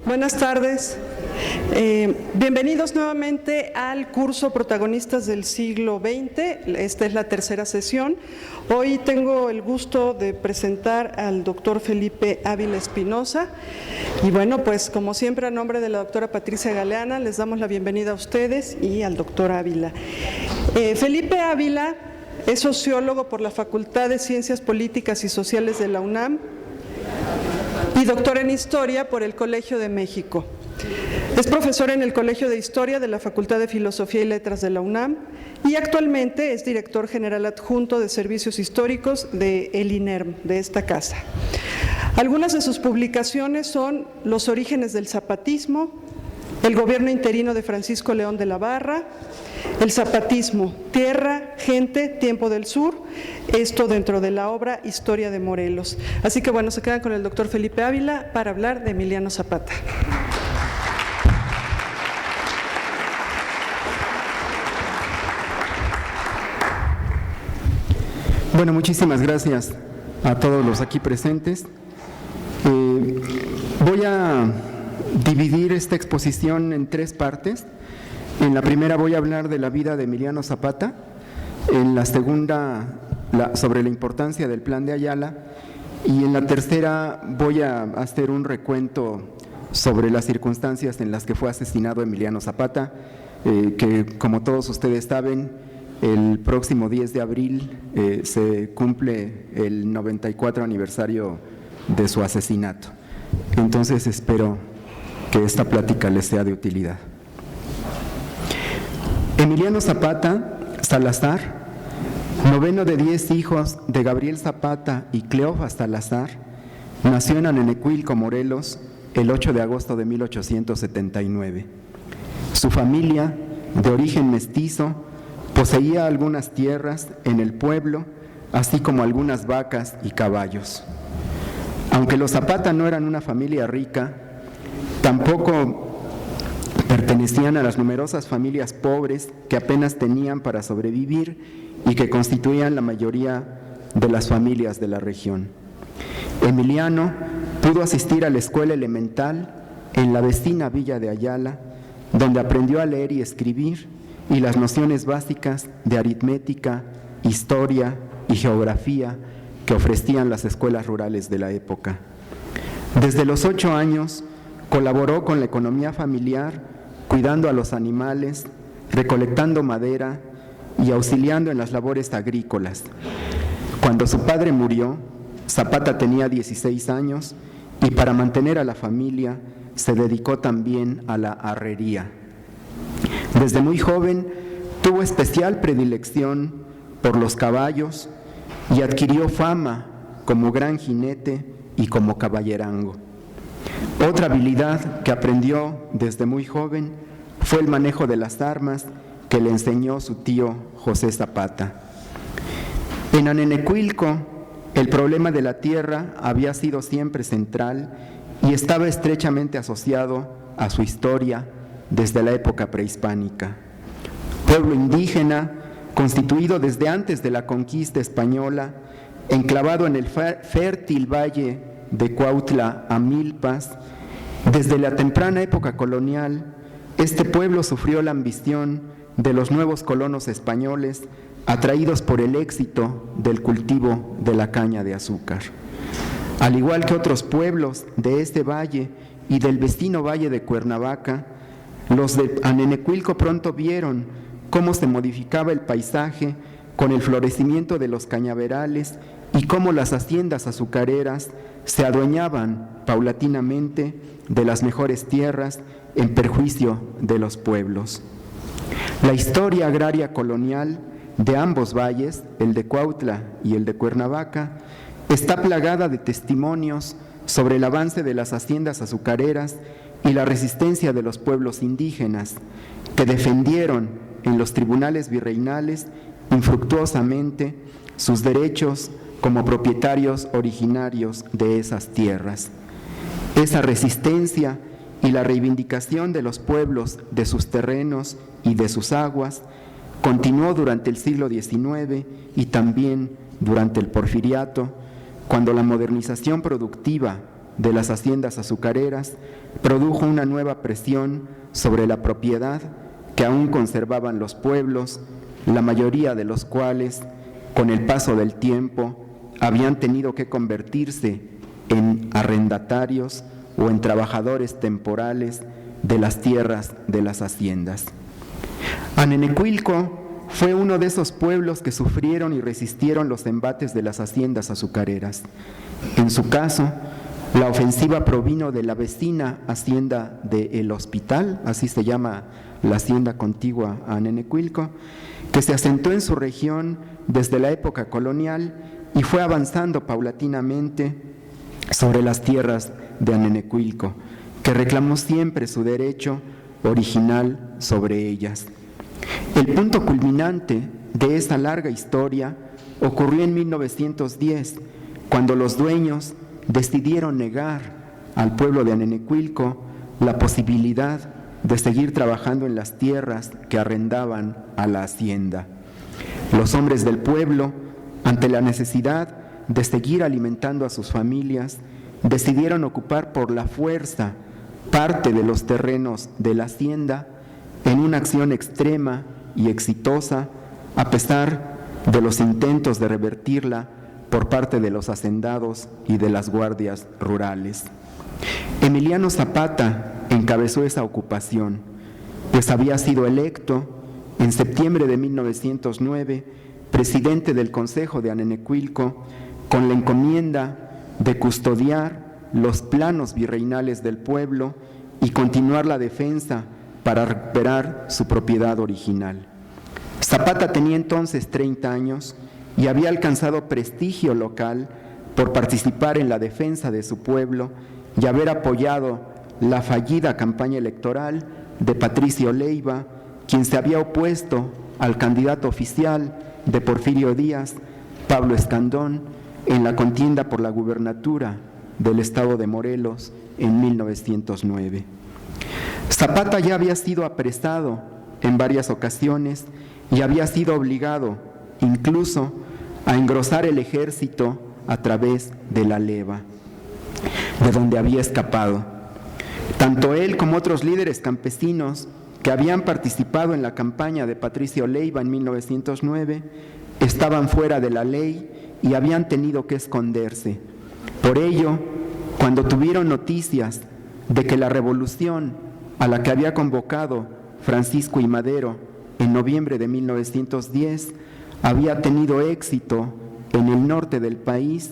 Buenas tardes. Bienvenidos nuevamente al curso Protagonistas del Siglo XX. Esta es la tercera sesión. Hoy tengo el gusto de presentar al doctor Felipe Ávila Espinosa. Y bueno, pues como siempre, a nombre de la doctora Patricia Galeana, les damos la bienvenida a ustedes y al doctor Ávila. Felipe Ávila es sociólogo por la Facultad de Ciencias Políticas y Sociales de la UNAM y doctor en Historia por el Colegio de México. Es profesor en el Colegio de Historia de la Facultad de Filosofía y Letras de la UNAM y actualmente es director general adjunto de Servicios Históricos de el INERM, de esta casa. Algunas de sus publicaciones son Los orígenes del zapatismo, El gobierno interino de Francisco León de la Barra, El zapatismo, Tierra, Gente, Tiempo del Sur, esto dentro de la obra Historia de Morelos. Así que bueno, se quedan con el doctor Felipe Ávila para hablar de Emiliano Zapata. Bueno, muchísimas gracias a todos los aquí presentes. Voy a dividir esta exposición en tres partes. En la primera voy a hablar de la vida de Emiliano Zapata, en la segunda sobre la importancia del Plan de Ayala y en la tercera voy a hacer un recuento sobre las circunstancias en las que fue asesinado Emiliano Zapata, que como todos ustedes saben, el próximo 10 de abril se cumple el 94 aniversario de su asesinato. Entonces espero que esta plática les sea de utilidad. Emiliano Zapata Salazar, noveno de 10 hijos de Gabriel Zapata y Cleofas Salazar, nació en Anenecuilco, Morelos, el 8 de agosto de 1879. Su familia, de origen mestizo, poseía algunas tierras en el pueblo, así como algunas vacas y caballos. Aunque los Zapata no eran una familia rica, tampoco pertenecían a las numerosas familias pobres que apenas tenían para sobrevivir y que constituían la mayoría de las familias de la región. Emiliano pudo asistir a la escuela elemental en la vecina villa de Ayala, donde aprendió a leer y escribir y las nociones básicas de aritmética, historia y geografía que ofrecían las escuelas rurales de la época. Desde los 8 años colaboró con la economía familiar, cuidando a los animales, recolectando madera y auxiliando en las labores agrícolas. Cuando su padre murió, Zapata tenía 16 años y para mantener a la familia se dedicó también a la arriería. Desde muy joven tuvo especial predilección por los caballos y adquirió fama como gran jinete y como caballerango. Otra habilidad que aprendió desde muy joven fue el manejo de las armas que le enseñó su tío José Zapata. En Anenecuilco, el problema de la tierra había sido siempre central y estaba estrechamente asociado a su historia desde la época prehispánica. Pueblo indígena, constituido desde antes de la conquista española, enclavado en el fértil valle de Cuautla a Milpas, desde la temprana época colonial, este pueblo sufrió la ambición de los nuevos colonos españoles, atraídos por el éxito del cultivo de la caña de azúcar. Al igual que otros pueblos de este valle y del vecino valle de Cuernavaca, los de Anenecuilco pronto vieron cómo se modificaba el paisaje con el florecimiento de los cañaverales y cómo las haciendas azucareras se adueñaban paulatinamente de las mejores tierras en perjuicio de los pueblos. La historia agraria colonial de ambos valles, el de Cuautla y el de Cuernavaca, está plagada de testimonios sobre el avance de las haciendas azucareras y la resistencia de los pueblos indígenas que defendieron en los tribunales virreinales infructuosamente sus derechos como propietarios originarios de esas tierras. Esa resistencia y la reivindicación de los pueblos de sus terrenos y de sus aguas continuó durante el siglo XIX y también durante el Porfiriato, cuando la modernización productiva de las haciendas azucareras produjo una nueva presión sobre la propiedad que aún conservaban los pueblos, la mayoría de los cuales, con el paso del tiempo, habían tenido que convertirse en arrendatarios o en trabajadores temporales de las tierras de las haciendas. Anenecuilco fue uno de esos pueblos que sufrieron y resistieron los embates de las haciendas azucareras. En su caso, la ofensiva provino de la vecina hacienda de El Hospital, así se llama la hacienda contigua a Anenecuilco, que se asentó en su región desde la época colonial y fue avanzando paulatinamente sobre las tierras de Anenecuilco, que reclamó siempre su derecho original sobre ellas. El punto culminante de esa larga historia ocurrió en 1910, cuando los dueños decidieron negar al pueblo de Anenecuilco la posibilidad de seguir trabajando en las tierras que arrendaban a la hacienda. Los hombres del pueblo, ante la necesidad de seguir alimentando a sus familias, decidieron ocupar por la fuerza parte de los terrenos de la hacienda en una acción extrema y exitosa, a pesar de los intentos de revertirla por parte de los hacendados y de las guardias rurales. Emiliano Zapata encabezó esa ocupación, pues había sido electo en septiembre de 1909 presidente del Consejo de Anenecuilco con la encomienda de custodiar los planos virreinales del pueblo y continuar la defensa para recuperar su propiedad original. Zapata tenía entonces 30 años y había alcanzado prestigio local por participar en la defensa de su pueblo y haber apoyado la fallida campaña electoral de Patricio Leiva, quien se había opuesto al candidato oficial de Porfirio Díaz, Pablo Escandón, en la contienda por la gubernatura del estado de Morelos en 1909. Zapata ya había sido apresado en varias ocasiones y había sido obligado incluso a engrosar el ejército a través de la leva, de donde había escapado. Tanto él como otros líderes campesinos que habían participado en la campaña de Patricio Leiva en 1909 estaban fuera de la ley y habían tenido que esconderse. Por ello, cuando tuvieron noticias de que la revolución a la que había convocado Francisco I. Madero en noviembre de 1910 había tenido éxito en el norte del país,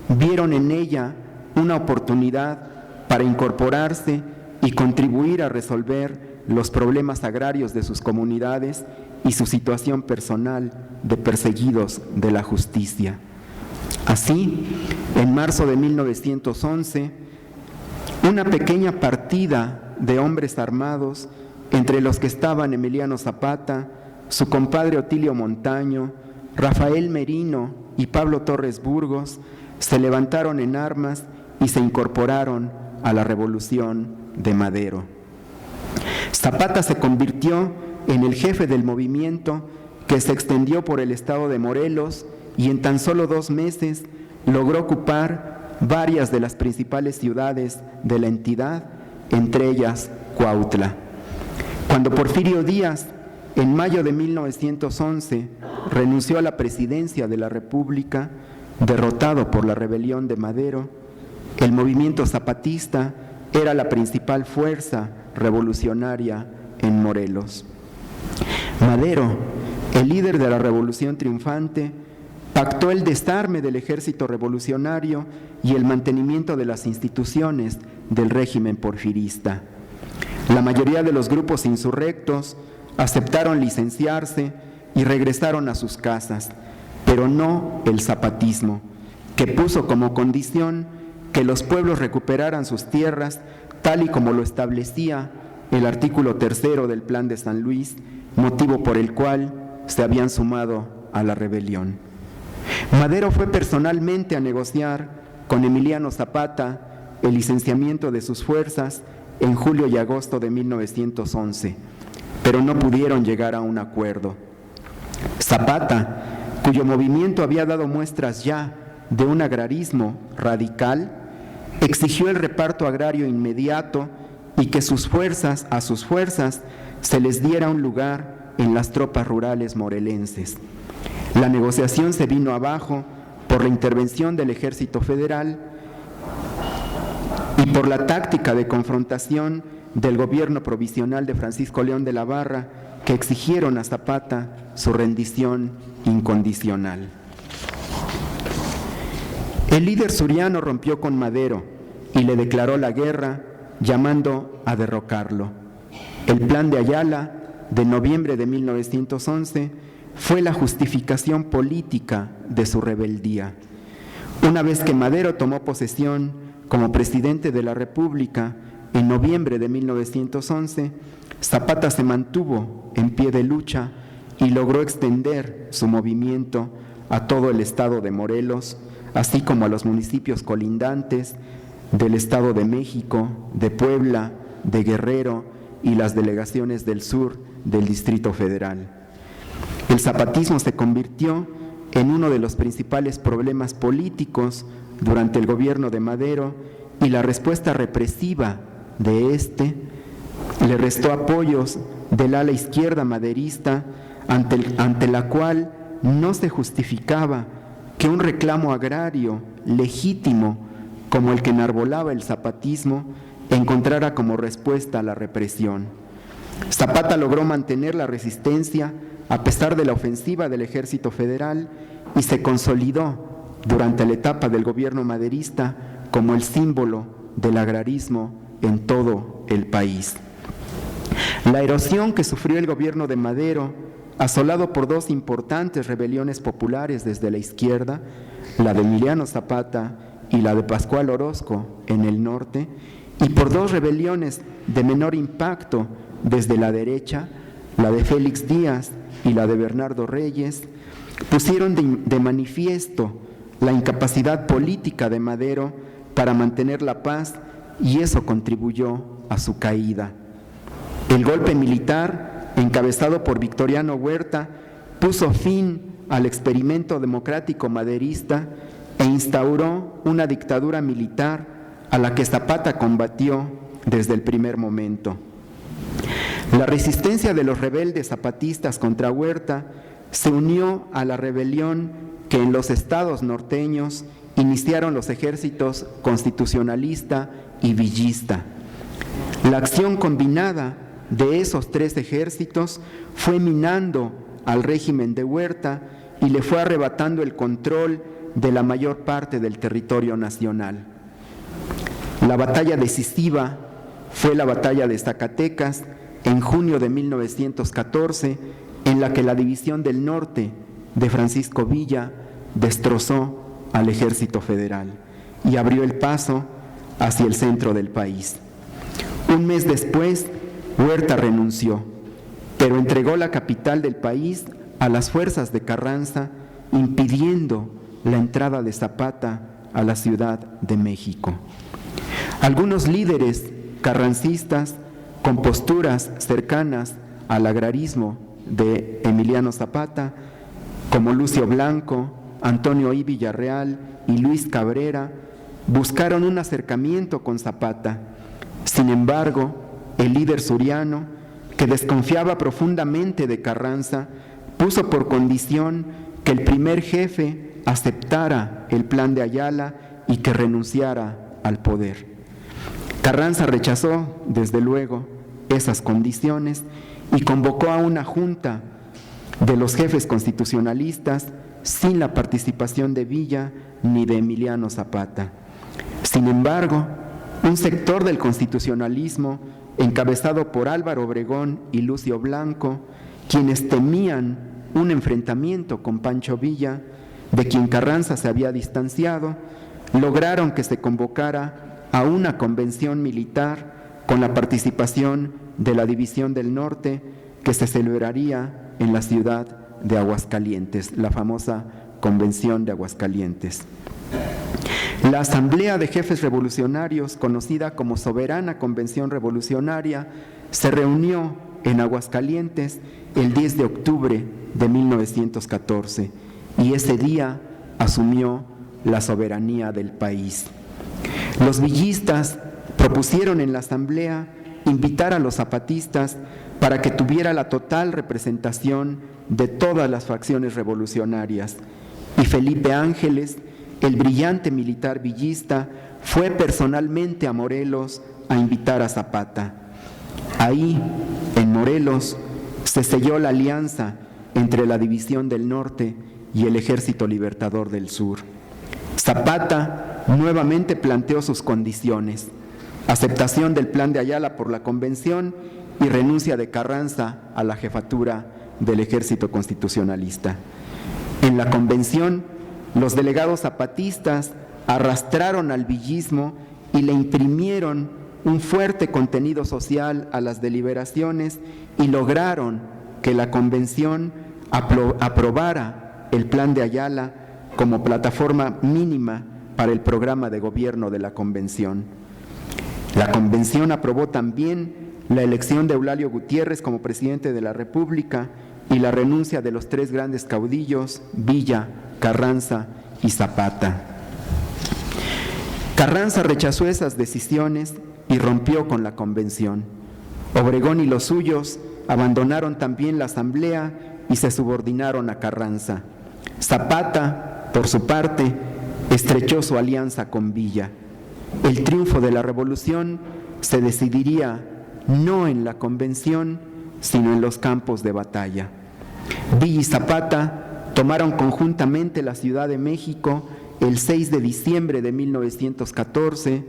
vieron en ella una oportunidad para incorporarse y contribuir a resolver los problemas agrarios de sus comunidades y su situación personal de perseguidos de la justicia. Así, en marzo de 1911, una pequeña partida de hombres armados, entre los que estaban Emiliano Zapata, su compadre Otilio Montaño, Rafael Merino y Pablo Torres Burgos, se levantaron en armas y se incorporaron a la revolución de Madero. Zapata se convirtió en el jefe del movimiento que se extendió por el estado de Morelos y en tan solo 2 meses logró ocupar varias de las principales ciudades de la entidad, entre ellas Cuautla. Cuando Porfirio Díaz, en mayo de 1911, renunció a la presidencia de la República, derrotado por la rebelión de Madero, el movimiento zapatista era la principal fuerza revolucionaria en Morelos. Madero, el líder de la revolución triunfante, pactó el desarme del ejército revolucionario y el mantenimiento de las instituciones del régimen porfirista. La mayoría de los grupos insurrectos aceptaron licenciarse y regresaron a sus casas, pero no el zapatismo, que puso como condición que los pueblos recuperaran sus tierras tal y como lo establecía el artículo 3 del Plan de San Luis, motivo por el cual se habían sumado a la rebelión. Madero fue personalmente a negociar con Emiliano Zapata el licenciamiento de sus fuerzas en julio y agosto de 1911, pero no pudieron llegar a un acuerdo. Zapata, cuyo movimiento había dado muestras ya de un agrarismo radical, Exigió el reparto agrario inmediato y que a sus fuerzas se les diera un lugar en las tropas rurales morelenses. La negociación se vino abajo por la intervención del Ejército Federal y por la táctica de confrontación del gobierno provisional de Francisco León de la Barra, que exigieron a Zapata su rendición incondicional. El líder suriano rompió con Madero y le declaró la guerra, llamando a derrocarlo. El Plan de Ayala, de noviembre de 1911, fue la justificación política de su rebeldía. Una vez que Madero tomó posesión como presidente de la República en noviembre de 1911, Zapata se mantuvo en pie de lucha y logró extender su movimiento a todo el estado de Morelos, así como a los municipios colindantes del Estado de México, de Puebla, de Guerrero y las delegaciones del sur del Distrito Federal. El zapatismo se convirtió en uno de los principales problemas políticos durante el gobierno de Madero y la respuesta represiva de este le restó apoyos del ala izquierda maderista ante la cual no se justificaba que un reclamo agrario legítimo como el que enarbolaba el zapatismo encontrara como respuesta a la represión. Zapata logró mantener la resistencia a pesar de la ofensiva del Ejército Federal y se consolidó durante la etapa del gobierno maderista como el símbolo del agrarismo en todo el país. La erosión que sufrió el gobierno de Madero, asolado por dos importantes rebeliones populares desde la izquierda, la de Emiliano Zapata y la de Pascual Orozco en el norte, y por dos rebeliones de menor impacto desde la derecha, la de Félix Díaz y la de Bernardo Reyes, pusieron de manifiesto la incapacidad política de Madero para mantener la paz y eso contribuyó a su caída. El golpe militar, encabezado por Victoriano Huerta, puso fin al experimento democrático maderista e instauró una dictadura militar a la que Zapata combatió desde el primer momento. La resistencia de los rebeldes zapatistas contra Huerta se unió a la rebelión que en los estados norteños iniciaron los ejércitos constitucionalista y villista. La acción combinada de esos tres ejércitos fue minando al régimen de Huerta y le fue arrebatando el control de la mayor parte del territorio nacional. La batalla decisiva fue la batalla de Zacatecas en junio de 1914, en la que la División del Norte de Francisco Villa destrozó al Ejército Federal y abrió el paso hacia el centro del país. Un mes después, Huerta renunció, pero entregó la capital del país a las fuerzas de Carranza, impidiendo la entrada de Zapata a la Ciudad de México. Algunos líderes carrancistas con posturas cercanas al agrarismo de Emiliano Zapata, como Lucio Blanco, Antonio I. Villarreal y Luis Cabrera, buscaron un acercamiento con Zapata. Sin embargo, el líder suriano, que desconfiaba profundamente de Carranza, puso por condición que el primer jefe aceptara el plan de Ayala y que renunciara al poder. Carranza rechazó, desde luego, esas condiciones y convocó a una junta de los jefes constitucionalistas sin la participación de Villa ni de Emiliano Zapata. Sin embargo, un sector del constitucionalismo, encabezado por Álvaro Obregón y Lucio Blanco, quienes temían un enfrentamiento con Pancho Villa, de quien Carranza se había distanciado, lograron que se convocara a una convención militar con la participación de la División del Norte, que se celebraría en la ciudad de Aguascalientes, la famosa Convención de Aguascalientes. La Asamblea de Jefes Revolucionarios, conocida como Soberana Convención Revolucionaria, se reunió en Aguascalientes el 10 de octubre de 1914 y ese día asumió la soberanía del país. Los villistas propusieron en la asamblea invitar a los zapatistas para que tuviera la total representación de todas las facciones revolucionarias. Y Felipe Ángeles, el brillante militar villista, fue personalmente a Morelos a invitar a Zapata. Ahí, en Morelos, se selló la alianza entre la División del Norte y el Ejército Libertador del Sur. Zapata nuevamente planteó sus condiciones: aceptación del Plan de Ayala por la Convención y renuncia de Carranza a la jefatura del Ejército Constitucionalista. En la Convención, los delegados zapatistas arrastraron al villismo y le imprimieron un fuerte contenido social a las deliberaciones y lograron que la Convención aprobara el Plan de Ayala como plataforma mínima para el programa de gobierno de la Convención. La Convención aprobó también la elección de Eulalio Gutiérrez como presidente de la República y la renuncia de los tres grandes caudillos, Villa, Carranza y Zapata. Carranza rechazó esas decisiones y rompió con la Convención. Obregón y los suyos abandonaron también la asamblea y se subordinaron a Carranza. Zapata, por su parte, estrechó su alianza con Villa. El triunfo de la revolución se decidiría no en la Convención, sino en los campos de batalla. Villa y Zapata tomaron conjuntamente la Ciudad de México el 6 de diciembre de 1914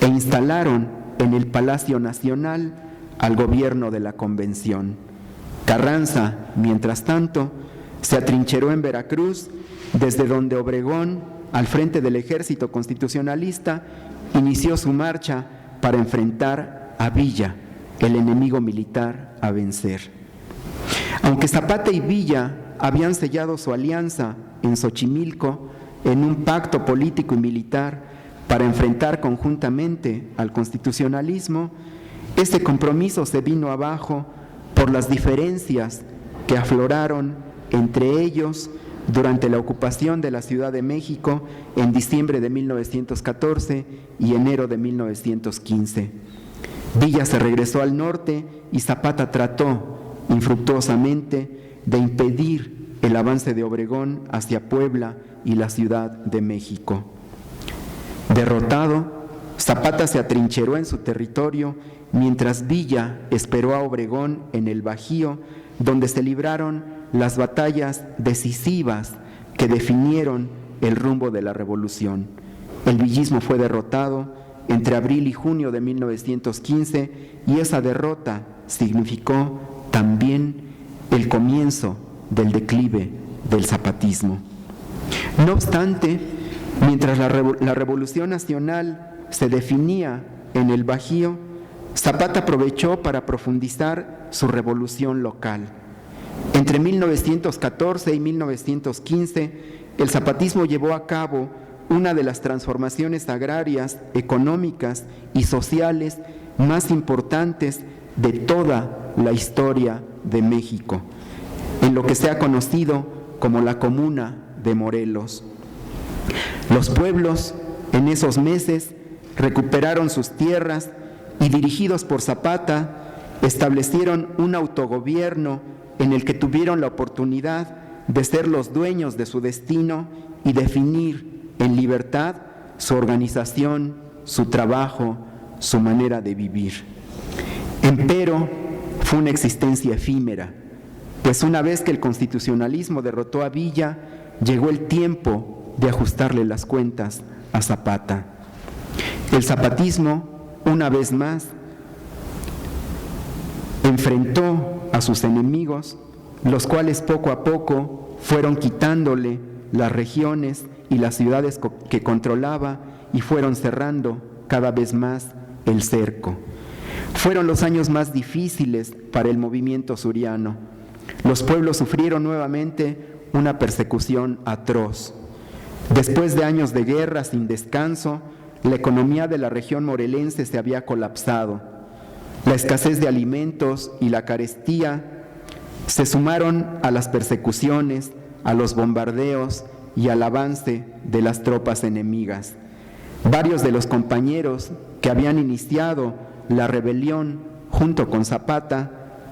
e instalaron en el Palacio Nacional al gobierno de la Convención. Carranza, mientras tanto, se atrincheró en Veracruz, desde donde Obregón, al frente del Ejército Constitucionalista, inició su marcha para enfrentar a Villa, el enemigo militar a vencer. Aunque Zapata y Villa habían sellado su alianza en Xochimilco en un pacto político y militar para enfrentar conjuntamente al constitucionalismo, este compromiso se vino abajo por las diferencias que afloraron entre ellos durante la ocupación de la Ciudad de México en diciembre de 1914 y enero de 1915. Villa se regresó al norte y Zapata trató infructuosamente de impedir el avance de Obregón hacia Puebla y la Ciudad de México. Derrotado, Zapata se atrincheró en su territorio mientras Villa esperó a Obregón en el Bajío, donde se libraron las batallas decisivas que definieron el rumbo de la revolución. El villismo fue derrotado entre abril y junio de 1915 y esa derrota significó también el comienzo del declive del zapatismo. No obstante, mientras la Revolución Nacional se definía en el Bajío, Zapata aprovechó para profundizar su revolución local. Entre 1914 y 1915, el zapatismo llevó a cabo una de las transformaciones agrarias, económicas y sociales más importantes de toda la historia de México, en lo que se ha conocido como la Comuna de Morelos. Los pueblos en esos meses recuperaron sus tierras y, dirigidos por Zapata, establecieron un autogobierno en el que tuvieron la oportunidad de ser los dueños de su destino y definir en libertad su organización, su trabajo, su manera de vivir. Empero, fue una existencia efímera, pues una vez que el constitucionalismo derrotó a Villa, llegó el tiempo de ajustarle las cuentas a Zapata. El zapatismo, una vez más, enfrentó a sus enemigos, los cuales poco a poco fueron quitándole las regiones y las ciudades que controlaba y fueron cerrando cada vez más el cerco. Fueron los años más difíciles para el movimiento suriano. Los pueblos sufrieron nuevamente una persecución atroz. Después de años de guerra sin descanso, la economía de la región morelense se había colapsado. La escasez de alimentos y la carestía se sumaron a las persecuciones, a los bombardeos y al avance de las tropas enemigas. Varios de los compañeros que habían iniciado la rebelión junto con Zapata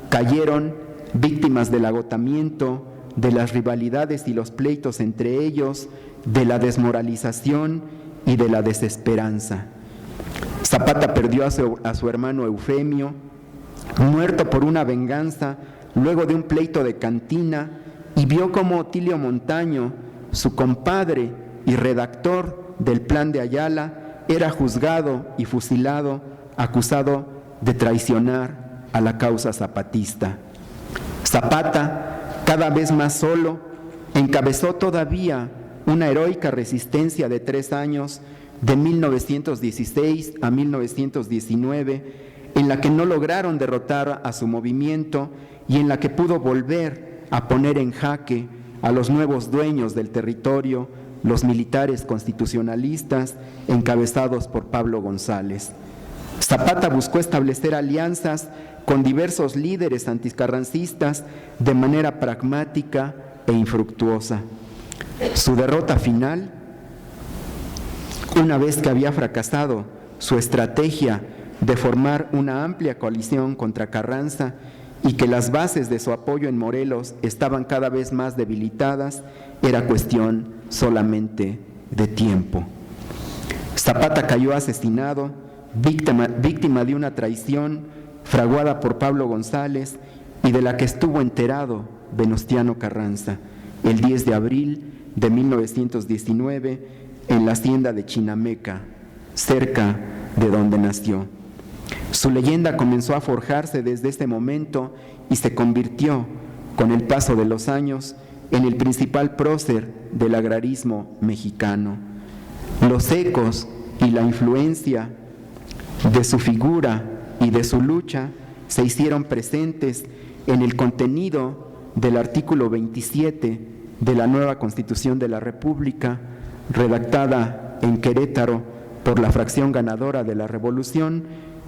cayeron víctimas del agotamiento, de las rivalidades y los pleitos entre ellos, de la desmoralización y de la desesperanza. Zapata perdió a su hermano Eufemio, muerto por una venganza luego de un pleito de cantina, y vio cómo Otilio Montaño, su compadre y redactor del Plan de Ayala, era juzgado y fusilado, acusado de traicionar a la causa zapatista. Zapata, cada vez más solo, encabezó todavía una heroica resistencia de 3 años, de 1916 a 1919, en la que no lograron derrotar a su movimiento y en la que pudo volver a poner en jaque a los nuevos dueños del territorio, los militares constitucionalistas encabezados por Pablo González. Zapata buscó establecer alianzas con diversos líderes anticarrancistas de manera pragmática e infructuosa. Su derrota final, una vez que había fracasado su estrategia de formar una amplia coalición contra Carranza y que las bases de su apoyo en Morelos estaban cada vez más debilitadas, era cuestión solamente de tiempo. Zapata cayó asesinado, víctima de una traición fraguada por Pablo González y de la que estuvo enterado Venustiano Carranza el 10 de abril de 1919 en la hacienda de Chinameca, cerca de donde nació. Su leyenda comenzó a forjarse desde este momento y se convirtió, con el paso de los años, en el principal prócer del agrarismo mexicano. Los ecos y la influencia de su figura y de su lucha se hicieron presentes en el contenido del artículo 27 de la nueva Constitución de la República, redactada en Querétaro por la fracción ganadora de la Revolución,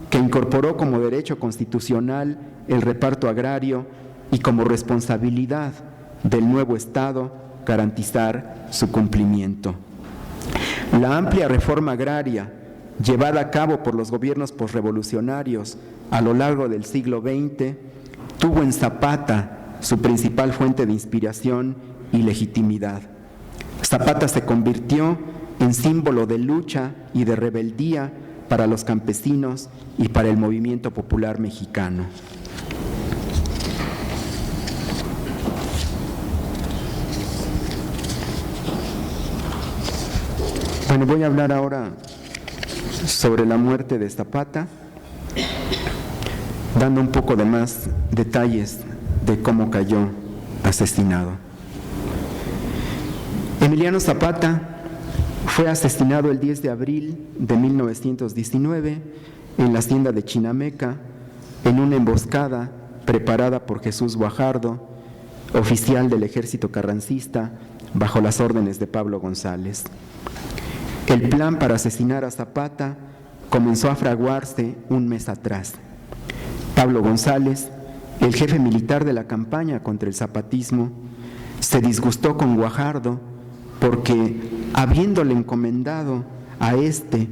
que incorporó como derecho constitucional el reparto agrario y como responsabilidad del nuevo Estado garantizar su cumplimiento. La amplia reforma agraria llevada a cabo por los gobiernos posrevolucionarios a lo largo del siglo XX tuvo en Zapata su principal fuente de inspiración y legitimidad. Zapata se convirtió en símbolo de lucha y de rebeldía para los campesinos y para el movimiento popular mexicano. Bueno, voy a hablar ahora sobre la muerte de Zapata, dando un poco de más detalles de cómo cayó asesinado. Emiliano Zapata fue asesinado el 10 de abril de 1919 en la hacienda de Chinameca, en una emboscada preparada por Jesús Guajardo, oficial del ejército carrancista, bajo las órdenes de Pablo González. El plan para asesinar a Zapata comenzó a fraguarse un mes atrás. Pablo González, el jefe militar de la campaña contra el zapatismo, se disgustó con Guajardo porque, habiéndole encomendado a este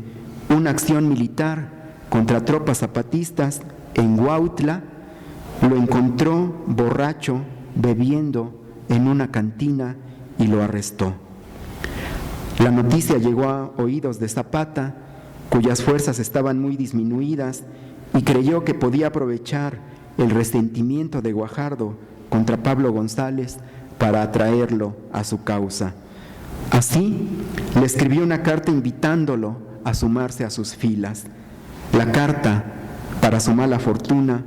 una acción militar contra tropas zapatistas en Huautla, lo encontró borracho, bebiendo en una cantina y lo arrestó. La noticia llegó a oídos de Zapata, cuyas fuerzas estaban muy disminuidas, y creyó que podía aprovechar el resentimiento de Guajardo contra Pablo González para atraerlo a su causa. Así, le escribió una carta invitándolo a sumarse a sus filas. La carta, para su mala fortuna,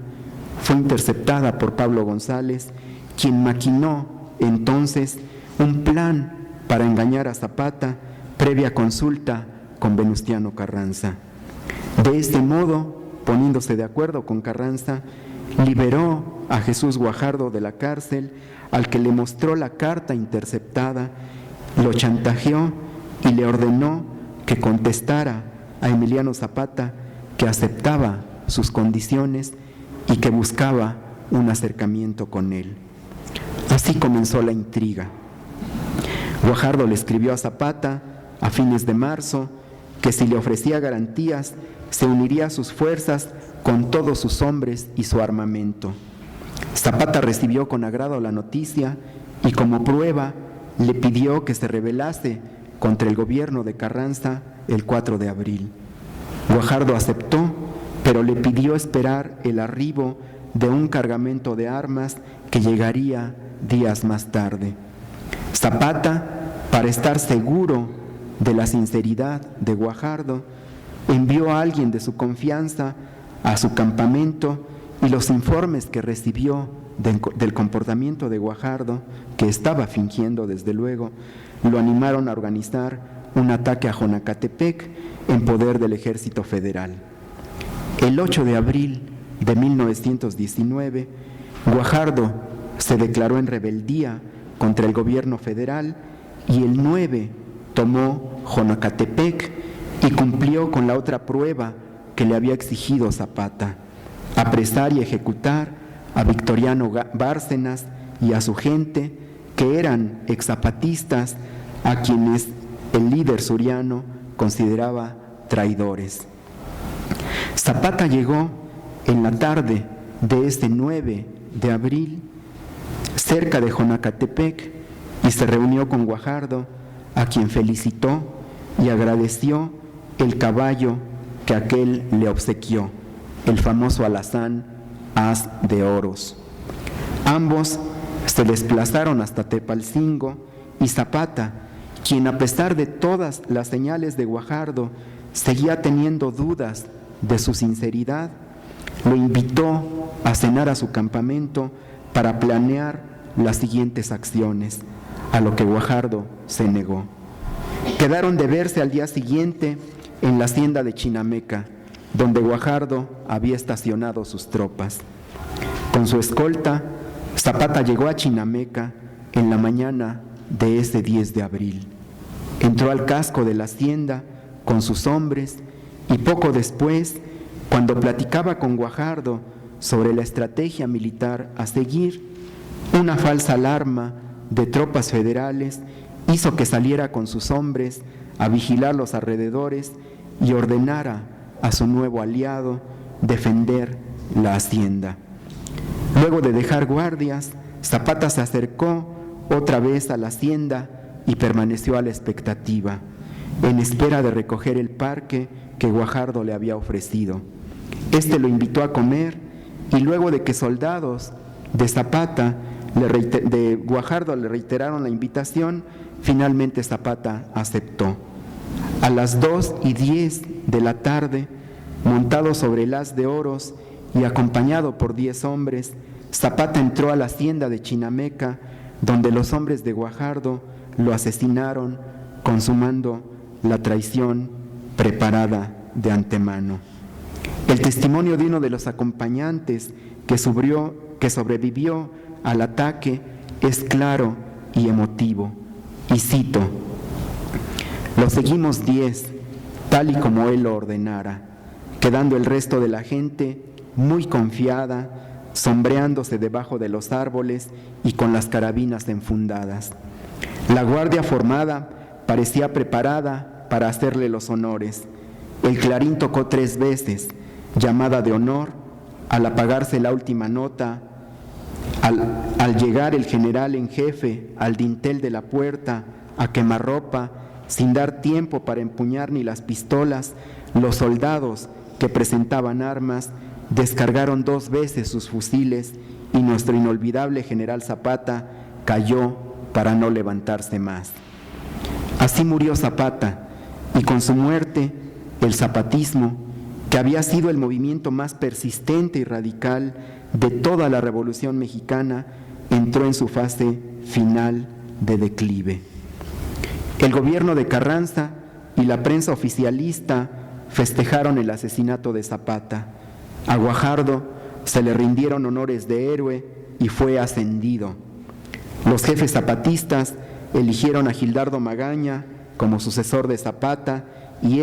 fue interceptada por Pablo González, quien maquinó entonces un plan para engañar a Zapata previa consulta con Venustiano Carranza. De este modo, poniéndose de acuerdo con Carranza, liberó a Jesús Guajardo de la cárcel, al que le mostró la carta interceptada, lo chantajeó y le ordenó que contestara a Emiliano Zapata que aceptaba sus condiciones y que buscaba un acercamiento con él. Así comenzó la intriga. Guajardo le escribió a Zapata a fines de marzo que si le ofrecía garantías, se uniría a sus fuerzas con todos sus hombres y su armamento. Zapata recibió con agrado la noticia y como prueba le pidió que se rebelase contra el gobierno de Carranza el 4 de abril. Guajardo aceptó, pero le pidió esperar el arribo de un cargamento de armas que llegaría días más tarde. Zapata, para estar seguro de la sinceridad de Guajardo, envió a alguien de su confianza a su campamento y los informes que recibió del comportamiento de Guajardo, que estaba fingiendo desde luego, lo animaron a organizar un ataque a Jonacatepec en poder del Ejército Federal. El 8 de abril de 1919, Guajardo se declaró en rebeldía contra el gobierno federal y el 9 tomó Jonacatepec y cumplió con la otra prueba que le había exigido Zapata: apresar y ejecutar a Victoriano Bárcenas y a su gente, que eran exzapatistas, a quienes el líder suriano consideraba traidores. Zapata llegó en la tarde de este 9 de abril cerca de Jonacatepec y se reunió con Guajardo, a quien felicitó y agradeció el caballo que aquel le obsequió, el famoso alazán Haz de Oros. Ambos se desplazaron hasta Tepalcingo y Zapata, quien a pesar de todas las señales de Guajardo seguía teniendo dudas de su sinceridad, lo invitó a cenar a su campamento para planear las siguientes acciones, a lo que Guajardo se negó. Quedaron de verse al día siguiente en la hacienda de Chinameca, donde Guajardo había estacionado sus tropas. Con su escolta, Zapata llegó a Chinameca en la mañana de ese 10 de abril. Entró al casco de la hacienda con sus hombres y poco después, cuando platicaba con Guajardo sobre la estrategia militar a seguir, una falsa alarma de tropas federales hizo que saliera con sus hombres a vigilar los alrededores y ordenara a su nuevo aliado defender la hacienda. Luego de dejar guardias, Zapata se acercó otra vez a la hacienda y permaneció a la expectativa, en espera de recoger el parque que Guajardo le había ofrecido. Este lo invitó a comer y luego de que soldados de Zapata de Guajardo le reiteraron la invitación, finalmente Zapata aceptó. A las 2:10 de la tarde, montado sobre el Haz de Oros y acompañado por 10 hombres, Zapata entró a la hacienda de Chinameca, donde los hombres de Guajardo lo asesinaron, consumando la traición preparada de antemano. El testimonio de uno de los acompañantes que sobrevivió al ataque es claro y emotivo, y cito: «Lo seguimos 10, tal y como él lo ordenara, quedando el resto de la gente muy confiada, sombreándose debajo de los árboles y con las carabinas enfundadas. La guardia formada parecía preparada para hacerle los honores. El clarín tocó 3 veces, llamada de honor. Al apagarse la última nota, al llegar el general en jefe al dintel de la puerta a quemarropa, sin dar tiempo para empuñar ni las pistolas, los soldados que presentaban armas descargaron 2 veces sus fusiles y nuestro inolvidable general Zapata cayó para no levantarse más». Así murió Zapata, y con su muerte el zapatismo, que había sido el movimiento más persistente y radical de toda la Revolución Mexicana, entró en su fase final de declive. El gobierno de Carranza y la prensa oficialista festejaron el asesinato de Zapata. A Guajardo se le rindieron honores de héroe y fue ascendido. Los jefes zapatistas eligieron a Gildardo Magaña como sucesor de Zapata y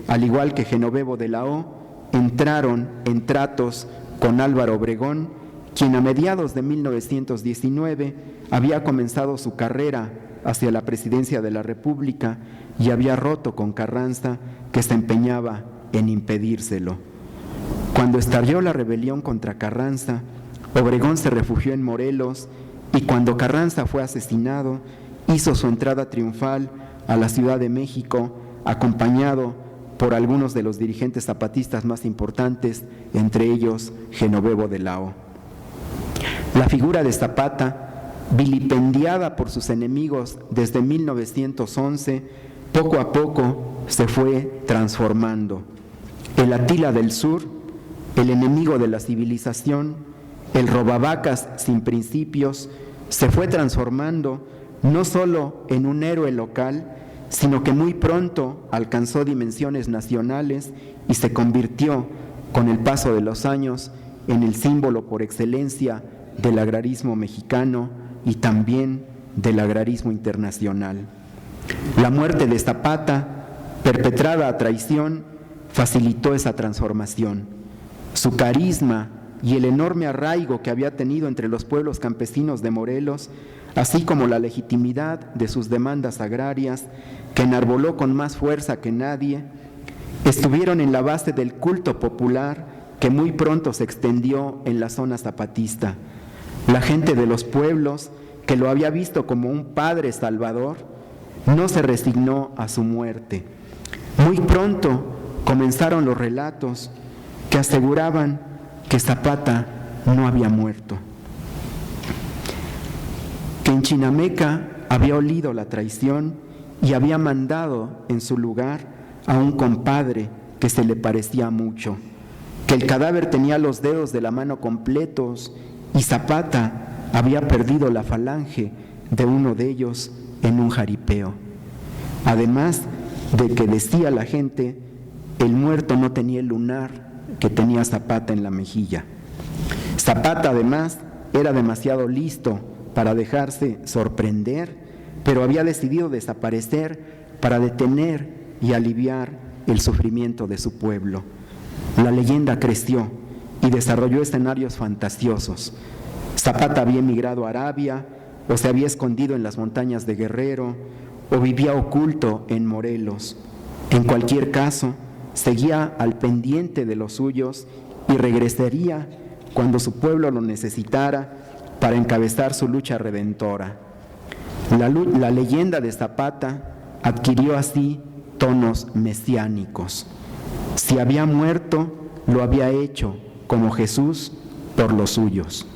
al igual que Genovevo de la O, entraron en tratos con Álvaro Obregón, quien a mediados de 1919 había comenzado su carrera hacia la presidencia de la República y había roto con Carranza, que se empeñaba en impedírselo. Cuando estalló la rebelión contra Carranza, Obregón se refugió en Morelos y cuando Carranza fue asesinado, hizo su entrada triunfal a la Ciudad de México, acompañado por algunos de los dirigentes zapatistas más importantes, entre ellos Genovevo de Lao. La figura de Zapata, vilipendiada por sus enemigos desde 1911, poco a poco se fue transformando. El Atila del Sur, el enemigo de la civilización, el robavacas sin principios, se fue transformando no solo en un héroe local, sino que muy pronto alcanzó dimensiones nacionales y se convirtió, con el paso de los años, en el símbolo por excelencia del agrarismo mexicano y también del agrarismo internacional. La muerte de Zapata, perpetrada a traición, facilitó esa transformación. Su carisma y el enorme arraigo que había tenido entre los pueblos campesinos de Morelos, así como la legitimidad de sus demandas agrarias, que enarboló con más fuerza que nadie, estuvieron en la base del culto popular que muy pronto se extendió en la zona zapatista. La gente de los pueblos, que lo había visto como un padre salvador, no se resignó a su muerte. Muy pronto comenzaron los relatos que aseguraban que Zapata no había muerto, que en Chinameca había olido la traición y había mandado en su lugar a un compadre que se le parecía mucho, que el cadáver tenía los dedos de la mano completos y Zapata había perdido la falange de uno de ellos en un jaripeo. Además de que decía la gente, el muerto no tenía el lunar que tenía Zapata en la mejilla. Zapata además era demasiado listo para dejarse sorprender, pero había decidido desaparecer para detener y aliviar el sufrimiento de su pueblo. La leyenda creció y desarrolló escenarios fantasiosos. Zapata había emigrado a Arabia, o se había escondido en las montañas de Guerrero, o vivía oculto en Morelos. En cualquier caso, seguía al pendiente de los suyos y regresaría cuando su pueblo lo necesitara para encabezar su lucha redentora. La leyenda de Zapata adquirió así tonos mesiánicos. Si había muerto, lo había hecho como Jesús por los suyos.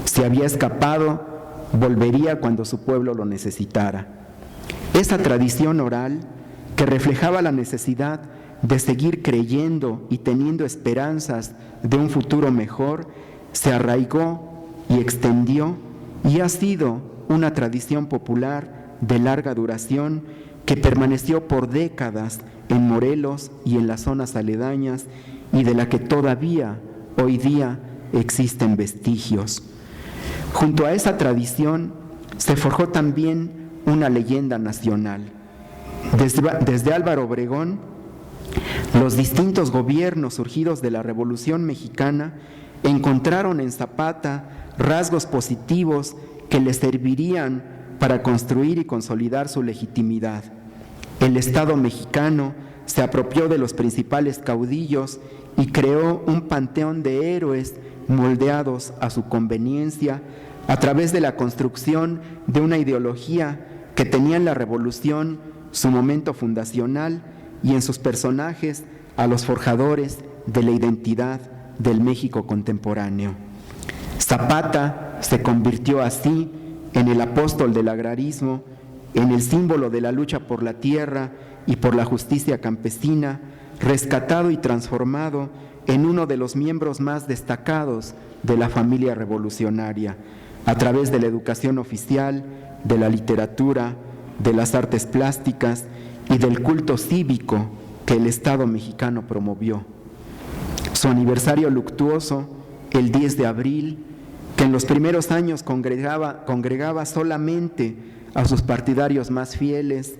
Si había escapado, volvería cuando su pueblo lo necesitara. Esa tradición oral, que reflejaba la necesidad de seguir creyendo y teniendo esperanzas de un futuro mejor, se arraigó y extendió y ha sido una tradición popular de larga duración que permaneció por décadas en Morelos y en las zonas aledañas y de la que todavía hoy día existen vestigios. Junto a esa tradición se forjó también una leyenda nacional. Desde Álvaro Obregón, los distintos gobiernos surgidos de la Revolución Mexicana encontraron en Zapata rasgos positivos que les servirían para construir y consolidar su legitimidad. El Estado mexicano se apropió de los principales caudillos y creó un panteón de héroes moldeados a su conveniencia a través de la construcción de una ideología que tenía en la Revolución su momento fundacional y en sus personajes a los forjadores de la identidad del México contemporáneo. Zapata se convirtió así en el apóstol del agrarismo, en el símbolo de la lucha por la tierra y por la justicia campesina, rescatado y transformado en uno de los miembros más destacados de la familia revolucionaria, a través de la educación oficial, de la literatura, de las artes plásticas y del culto cívico que el Estado mexicano promovió. Su aniversario luctuoso, el 10 de abril, que en los primeros años congregaba solamente a sus partidarios más fieles,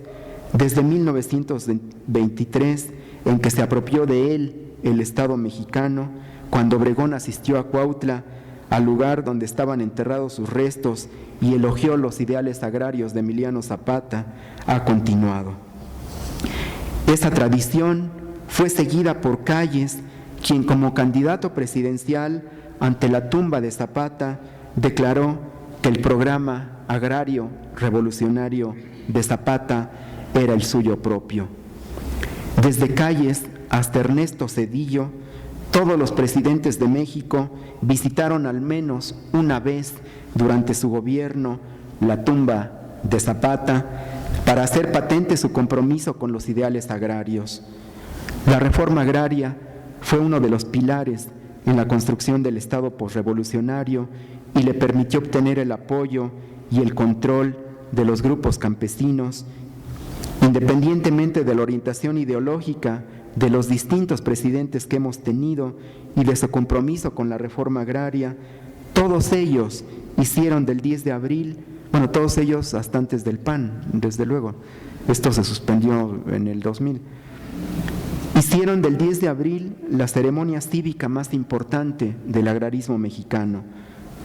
desde 1923, en que se apropió de él el Estado mexicano, cuando Obregón asistió a Cuautla, al lugar donde estaban enterrados sus restos y elogió los ideales agrarios de Emiliano Zapata, ha continuado. Esta tradición fue seguida por Calles, quien como candidato presidencial ante la tumba de Zapata declaró que el programa agrario revolucionario de Zapata era el suyo propio. Desde Calles hasta Ernesto Zedillo, todos los presidentes de México visitaron al menos una vez durante su gobierno la tumba de Zapata para hacer patente su compromiso con los ideales agrarios. La reforma agraria fue uno de los pilares en la construcción del Estado posrevolucionario y le permitió obtener el apoyo y el control de los grupos campesinos, independientemente de la orientación ideológica de los distintos presidentes que hemos tenido y de su compromiso con la reforma agraria. Todos ellos hicieron del 10 de abril, bueno, todos ellos hasta antes del PAN, desde luego, esto se suspendió en el 2000, hicieron del 10 de abril la ceremonia cívica más importante del agrarismo mexicano.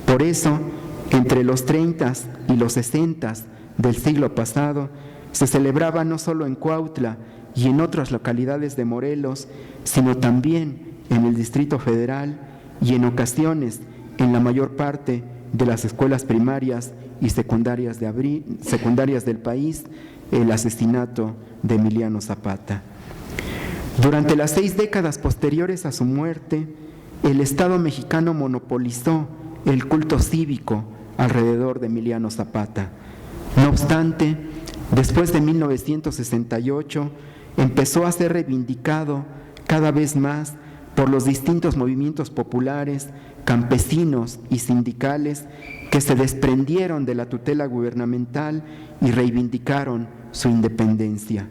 Por eso, entre los 30 y los 60 del siglo pasado, se celebraba no solo en Cuautla y en otras localidades de Morelos, sino también en el Distrito Federal y en ocasiones en la mayor parte de las escuelas primarias y secundarias del país, el asesinato de Emiliano Zapata. Durante las 6 décadas posteriores a su muerte, el Estado mexicano monopolizó el culto cívico alrededor de Emiliano Zapata. No obstante, después de 1968, empezó a ser reivindicado cada vez más por los distintos movimientos populares, campesinos y sindicales que se desprendieron de la tutela gubernamental y reivindicaron su independencia.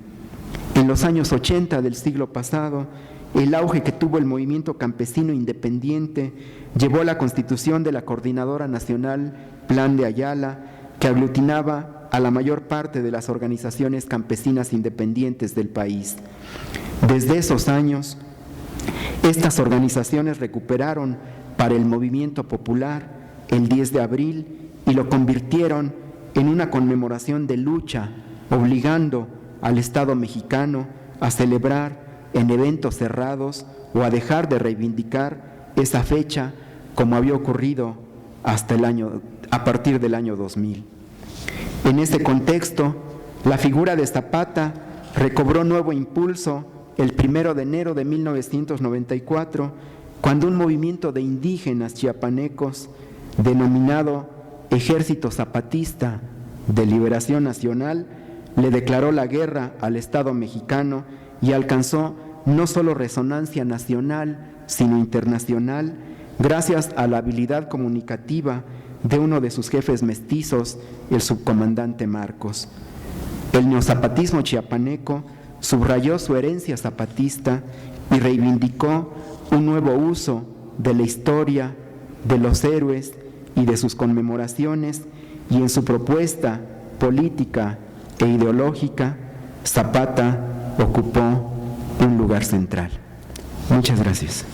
En los años 80 del siglo pasado, el auge que tuvo el movimiento campesino independiente llevó a la constitución de la Coordinadora Nacional Plan de Ayala, que aglutinaba a la mayor parte de las organizaciones campesinas independientes del país. Desde esos años, estas organizaciones recuperaron para el movimiento popular el 10 de abril y lo convirtieron en una conmemoración de lucha, obligando al Estado mexicano a celebrar en eventos cerrados o a dejar de reivindicar esa fecha como había ocurrido a partir del año 2000. En ese contexto, la figura de Zapata recobró nuevo impulso el 1 de enero de 1994, cuando un movimiento de indígenas chiapanecos denominado Ejército Zapatista de Liberación Nacional le declaró la guerra al Estado mexicano y alcanzó no solo resonancia nacional, sino internacional, gracias a la habilidad comunicativa de uno de sus jefes mestizos, el subcomandante Marcos. El neozapatismo chiapaneco subrayó su herencia zapatista y reivindicó un nuevo uso de la historia, de los héroes y de sus conmemoraciones, y en su propuesta política e ideológica, Zapata ocupó un lugar central. Muchas gracias.